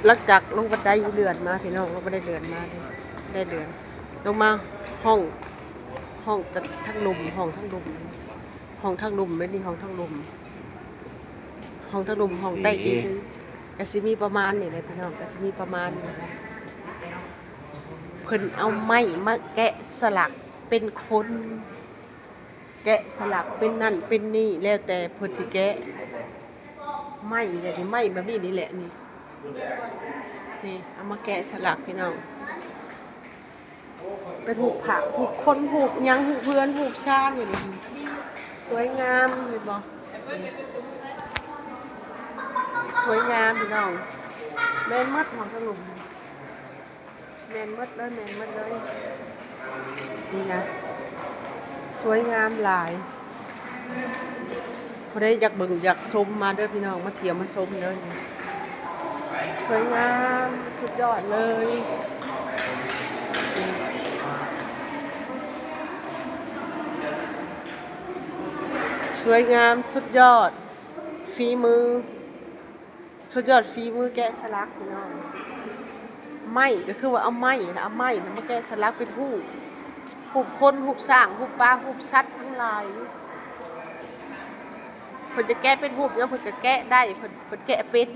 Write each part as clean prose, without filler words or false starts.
หลังจากลงบันไดเลื่อนมาพี่น้องลงบันไดเลื่อนมาได้เลื่อนลงมาห้องทั้งลุมห้องทั้งลุมห้องทั้งลุมไม่นี่ห้องทั้งลุมห้องทั้งลุมห้องใต้ดินก็สิมีประมาณนี่เลยพี่น้องก็สิมีประมาณนี่เพิ่นเอาไม้มาแกะสลักเป็นคนแกะสลักเป็นนั่นเป็นนี่แล้วแต่เพิ่นสิแกะไม้เนี่ยนี่ไม้แบบนี้นี่แหละนี่เอามาแกะสลักพี่น้องเป็นหูผักหูคนหูยังหูเพื่อนหูชาติอย่างนี้สวยงามเห็นบ่สวยงามพี่น้องแมนมัดของสรุปแมนมัดเลยแมนมัดเลยนี่นะสวยงามหลายพอได้อยากเบิ่งอยากชมมาเด้อพี่น้องมาเที่ยวมาชมเด้อสวยงามสุดยอดเลยสวยงามสุดยอดฝีมือสุดยอดฝีมือแกะสลักพี่น้องไม้ก็คือว่าเอาไม้นะเอาไม้นะมาแกะสลักเป็นหูปคนหูปสร้างหูปปลาหูปสัตว์ทั้งหลายเพิ่นจะแกะเป็นหูปเนี่ยเพิ่นจะแกะได้เพิ่นแกะเป็น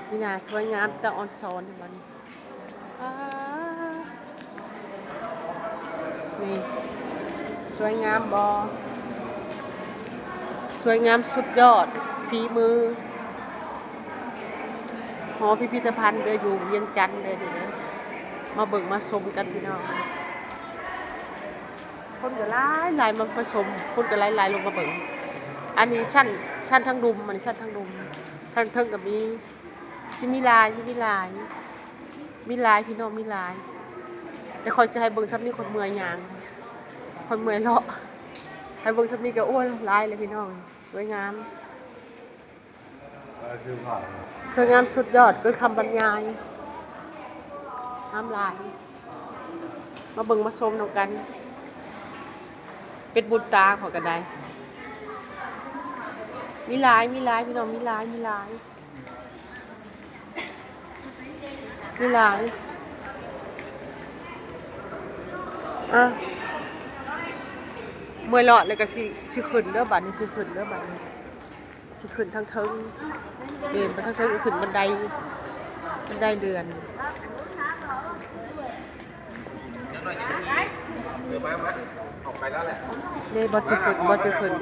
นี่นะสวยงามตะออนซ้อนที่มันนี่สวยงามบ่สวยงามสุดยอดฝีมือหอพิพิธภัณฑ์เดินอยู่เวียงจันทร์เลยดินะมาเบิ่งมาชมกันพี่น้องคนก็หลายมาผสมคนก็หลายลงมาเบิ่งอันนี้ชั้นทั้งดุมอันนี้ชั้นทั้งดุมทั้งเทิงกับมีซิมิลายมีลายพี่น้องมีลายแต่คอยจะให้เบิ่งซับนี้คนเมื่อยยางคนเมื่อยเลาะให้เบิ่งซับนี้ก็อ้วนลายเลยพี่น้องสวยงามสวยงามสุดยอดเกินคำบรรยายน้ำลายมาเบิ่งมาชมนำกันเป็นบุญตาของกันได้มีลายพี่น้องมีลายเมื่อยเลาะเลยก็สิขึ้นเด้อบัดนี้สิขึ้นเด้อบัดนี้สิขึ้นทางเทิงเดินไปทางเทิงขึ้นบันไดเดือนมาออกไปแล้วแหละนี่บอสสิขึ้น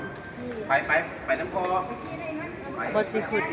ไปน้ำพอบอสสิขึ้น